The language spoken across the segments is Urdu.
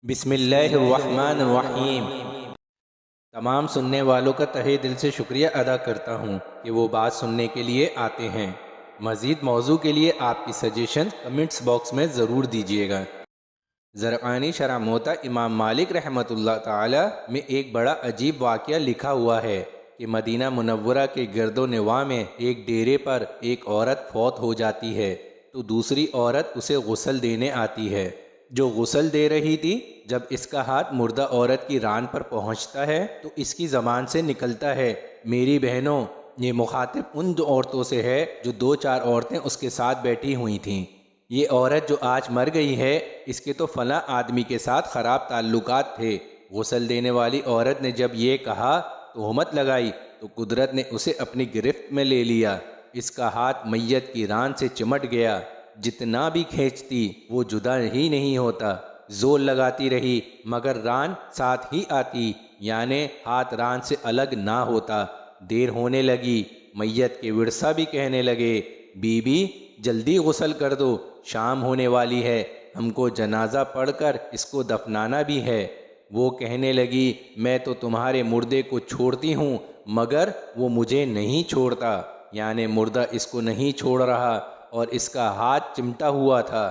بسم اللہ الرحمن الرحیم۔ تمام سننے والوں کا تہہ دل سے شکریہ ادا کرتا ہوں کہ وہ بات سننے کے لیے آتے ہیں۔ مزید موضوع کے لیے آپ کی سجیشن کمنٹس باکس میں ضرور دیجیے گا۔ زرقانی شرح موطا امام مالک رحمۃ اللہ تعالی میں ایک بڑا عجیب واقعہ لکھا ہوا ہے کہ مدینہ منورہ کے گرد و نواح میں ایک ڈیرے پر ایک عورت فوت ہو جاتی ہے تو دوسری عورت اسے غسل دینے آتی ہے۔ جو غسل دے رہی تھی، جب اس کا ہاتھ مردہ عورت کی ران پر پہنچتا ہے تو اس کی زبان سے نکلتا ہے، میری بہنوں، یہ مخاطب ان دو عورتوں سے ہے جو دو چار عورتیں اس کے ساتھ بیٹھی ہوئی تھیں۔ یہ عورت جو آج مر گئی ہے، اس کے تو فلاں آدمی کے ساتھ خراب تعلقات تھے۔ غسل دینے والی عورت نے جب یہ کہا، تہمت لگائی، تو قدرت نے اسے اپنی گرفت میں لے لیا۔ اس کا ہاتھ میت کی ران سے چمٹ گیا، جتنا بھی کھینچتی وہ جدا ہی نہیں ہوتا۔ زور لگاتی رہی مگر ران ساتھ ہی آتی، یعنی ہاتھ ران سے الگ نہ ہوتا۔ دیر ہونے لگی، میت کے ورثہ بھی کہنے لگے، بی بی جلدی غسل کر دو، شام ہونے والی ہے، ہم کو جنازہ پڑھ کر اس کو دفنانا بھی ہے۔ وہ کہنے لگی، میں تو تمہارے مردے کو چھوڑتی ہوں مگر وہ مجھے نہیں چھوڑتا، یعنی مردہ اس کو نہیں چھوڑ رہا اور اس کا ہاتھ چمٹا ہوا تھا۔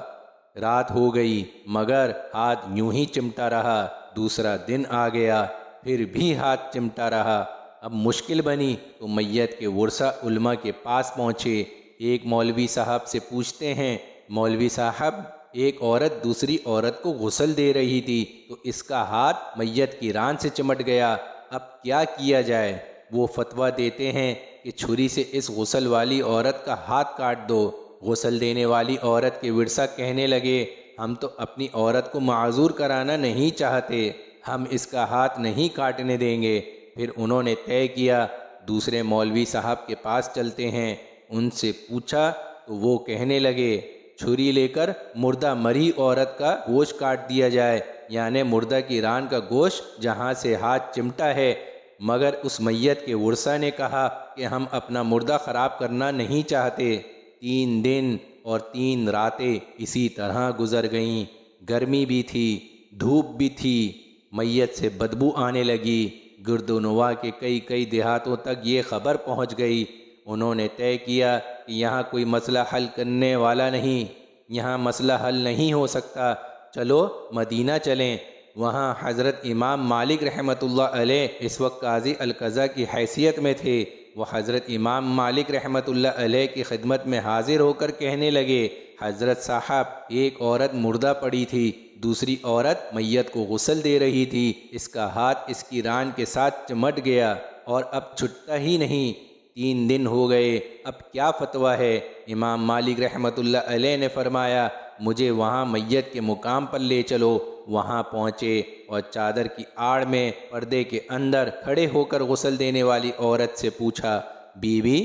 رات ہو گئی مگر ہاتھ یوں ہی چمٹا رہا۔ دوسرا دن آ گیا، پھر بھی ہاتھ چمٹا رہا۔ اب مشکل بنی تو میت کے ورثہ علماء کے پاس پہنچے۔ ایک مولوی صاحب سے پوچھتے ہیں، مولوی صاحب، ایک عورت دوسری عورت کو غسل دے رہی تھی تو اس کا ہاتھ میت کی ران سے چمٹ گیا، اب کیا کیا جائے؟ وہ فتویٰ دیتے ہیں کہ چھری سے اس غسل والی عورت کا ہاتھ کاٹ دو۔ غسل دینے والی عورت کے ورثہ کہنے لگے، ہم تو اپنی عورت کو معذور کرانا نہیں چاہتے، ہم اس کا ہاتھ نہیں کاٹنے دیں گے۔ پھر انہوں نے طے کیا، دوسرے مولوی صاحب کے پاس چلتے ہیں۔ ان سے پوچھا تو وہ کہنے لگے، چھری لے کر مردہ مری عورت کا گوشت کاٹ دیا جائے، یعنی مردہ کی ران کا گوشت جہاں سے ہاتھ چمٹا ہے۔ مگر اس میت کے ورثہ نے کہا کہ ہم اپنا مردہ خراب کرنا نہیں چاہتے۔ 3 دن اور 3 راتیں اسی طرح گزر گئیں۔ گرمی بھی تھی، دھوپ بھی تھی، میت سے بدبو آنے لگی۔ گرد و نواح کے کئی دیہاتوں تک یہ خبر پہنچ گئی۔ انہوں نے طے کیا کہ یہاں کوئی مسئلہ حل کرنے والا نہیں، یہاں مسئلہ حل نہیں ہو سکتا، چلو مدینہ چلیں۔ وہاں حضرت امام مالک رحمۃ اللہ علیہ اس وقت قاضی القضاء کی حیثیت میں تھے۔ وہ حضرت امام مالک رحمۃ اللہ علیہ کی خدمت میں حاضر ہو کر کہنے لگے، حضرت صاحب، ایک عورت مردہ پڑی تھی، دوسری عورت میت کو غسل دے رہی تھی، اس کا ہاتھ اس کی ران کے ساتھ چمٹ گیا اور اب چھٹتا ہی نہیں۔ 3 دن ہو گئے، اب کیا فتویٰ ہے؟ امام مالک رحمۃ اللہ علیہ نے فرمایا، مجھے وہاں میت کے مقام پر لے چلو۔ وہاں پہنچے اور چادر کی آڑ میں پردے کے اندر کھڑے ہو کر غسل دینے والی عورت سے پوچھا، بی بی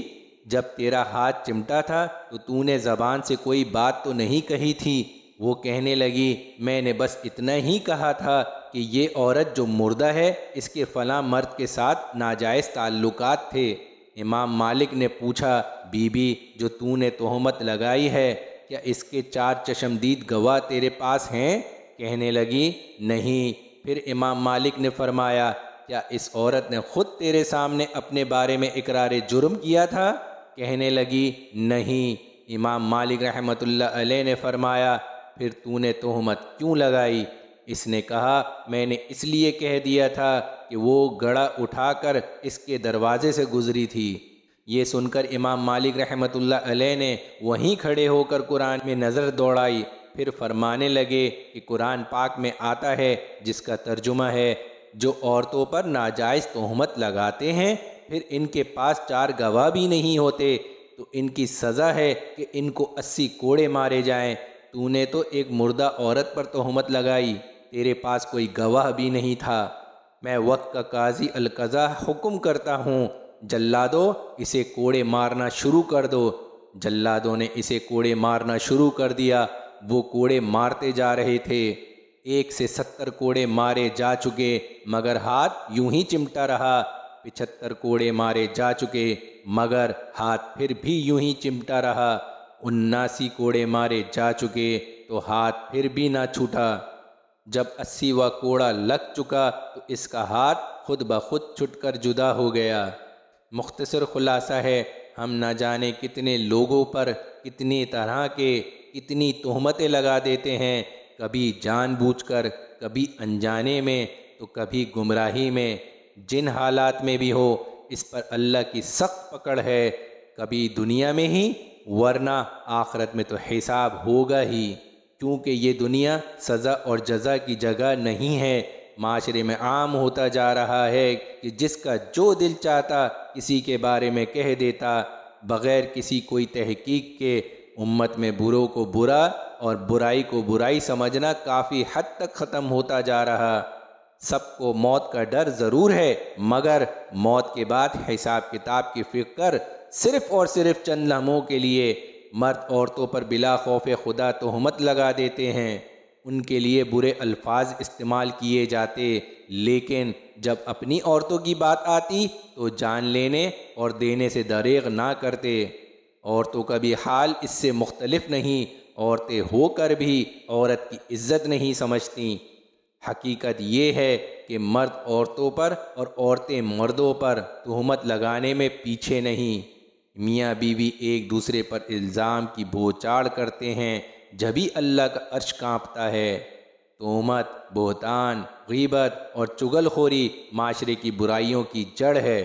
جب تیرا ہاتھ چمٹا تھا تو نے زبان سے کوئی بات تو نہیں کہی تھی؟ وہ کہنے لگی، میں نے بس اتنا ہی کہا تھا کہ یہ عورت جو مردہ ہے اس کے فلاں مرد کے ساتھ ناجائز تعلقات تھے۔ امام مالک نے پوچھا، بی بی جو نے تہمت لگائی ہے، کیا اس کے 4 چشمدید گواہ تیرے پاس ہیں؟ کہنے لگی، نہیں۔ پھر امام مالک نے فرمایا، کیا اس عورت نے خود تیرے سامنے اپنے بارے میں اقرار جرم کیا تھا؟ کہنے لگی، نہیں۔ امام مالک رحمۃ اللہ علیہ نے فرمایا، پھر نے تہمت کیوں لگائی؟ اس نے کہا، میں نے اس لیے کہہ دیا تھا کہ وہ گڑا اٹھا کر اس کے دروازے سے گزری تھی۔ یہ سن کر امام مالک رحمۃ اللہ علیہ نے وہیں کھڑے ہو کر قرآن میں نظر دوڑائی، پھر فرمانے لگے کہ قرآن پاک میں آتا ہے، جس کا ترجمہ ہے، جو عورتوں پر ناجائز تہمت لگاتے ہیں پھر ان کے پاس 4 گواہ بھی نہیں ہوتے تو ان کی سزا ہے کہ ان کو 80 کوڑے مارے جائیں۔ نے تو ایک مردہ عورت پر تہمت لگائی، تیرے پاس کوئی گواہ بھی نہیں تھا۔ میں وقت کا قاضی القضاء حکم کرتا ہوں، جلادو اسے کوڑے مارنا شروع کر دو۔ جلادوں نے اسے کوڑے مارنا شروع کر دیا۔ وہ کوڑے مارتے جا رہے تھے، 1 سے 70 کوڑے مارے جا چکے مگر ہاتھ یوں ہی چمٹا رہا۔ 75 کوڑے مارے جا چکے مگر ہاتھ پھر بھی یوں ہی چمٹا رہا۔ 79 کوڑے مارے جا چکے تو ہاتھ پھر بھی نہ چھوٹا۔ جب 80واں کوڑا لگ چکا تو اس کا ہاتھ خود بخود چھٹ کر جدا ہو گیا۔ مختصر خلاصہ ہے، ہم نہ جانے کتنے لوگوں پر کتنی طرح کے کتنی تہمتیں لگا دیتے ہیں، کبھی جان بوجھ کر، کبھی انجانے میں، تو کبھی گمراہی میں۔ جن حالات میں بھی ہو، اس پر اللہ کی سخت پکڑ ہے، کبھی دنیا میں ہی، ورنہ آخرت میں تو حساب ہوگا ہی، کیونکہ یہ دنیا سزا اور جزا کی جگہ نہیں ہے۔ معاشرے میں عام ہوتا جا رہا ہے کہ جس کا جو دل چاہتا کسی کے بارے میں کہہ دیتا، بغیر کسی کوئی تحقیق کے۔ امت میں بروں کو برا اور برائی کو برائی سمجھنا کافی حد تک ختم ہوتا جا رہا۔ سب کو موت کا ڈر ضرور ہے، مگر موت کے بعد حساب کتاب کی فکر صرف اور صرف چند لمحوں کے لیے۔ مرد عورتوں پر بلا خوف خدا تہمت لگا دیتے ہیں، ان کے لیے برے الفاظ استعمال کیے جاتے، لیکن جب اپنی عورتوں کی بات آتی تو جان لینے اور دینے سے دریغ نہ کرتے۔ عورتوں کا بھی حال اس سے مختلف نہیں، عورتیں ہو کر بھی عورت کی عزت نہیں سمجھتیں۔ حقیقت یہ ہے کہ مرد عورتوں پر اور عورتیں مردوں پر تہمت لگانے میں پیچھے نہیں۔ میاں بیوی ایک دوسرے پر الزام کی بوچھاڑ کرتے ہیں، جبھی اللہ کا عرش کانپتا ہے۔ تہمت، بہتان، غیبت اور چغل خوری معاشرے کی برائیوں کی جڑ ہے۔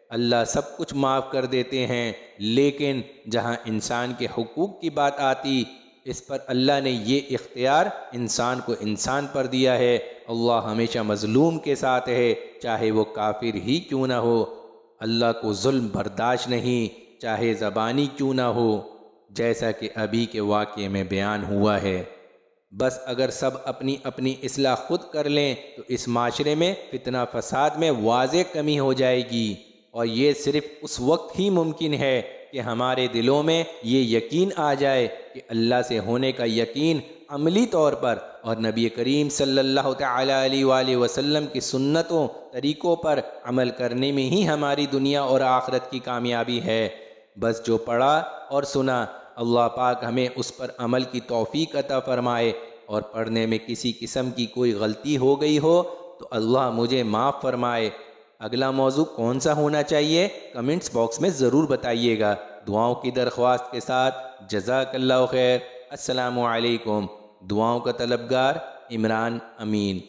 اللہ سب کچھ معاف کر دیتے ہیں، لیکن جہاں انسان کے حقوق کی بات آتی، اس پر اللہ نے یہ اختیار انسان کو انسان پر دیا ہے۔ اللہ ہمیشہ مظلوم کے ساتھ ہے، چاہے وہ کافر ہی کیوں نہ ہو۔ اللہ کو ظلم برداشت نہیں، چاہے زبانی کیوں نہ ہو، جیسا کہ ابھی کے واقعے میں بیان ہوا ہے۔ بس اگر سب اپنی اپنی اصلاح خود کر لیں تو اس معاشرے میں فتنہ فساد میں واضح کمی ہو جائے گی، اور یہ صرف اس وقت ہی ممکن ہے کہ ہمارے دلوں میں یہ یقین آ جائے کہ اللہ سے ہونے کا یقین عملی طور پر اور نبی کریم صلی اللہ تعالیٰ علیہ وآلہ وسلم کی سنتوں طریقوں پر عمل کرنے میں ہی ہماری دنیا اور آخرت کی کامیابی ہے۔ بس جو پڑھا اور سنا، اللہ پاک ہمیں اس پر عمل کی توفیق عطا فرمائے، اور پڑھنے میں کسی قسم کی کوئی غلطی ہو گئی ہو تو اللہ مجھے معاف فرمائے۔ اگلا موضوع کون سا ہونا چاہیے کمنٹس باکس میں ضرور بتائیے گا۔ دعاؤں کی درخواست کے ساتھ جزاک اللہ خیر۔ السلام علیکم۔ دعاؤں کا طلبگار عمران امین۔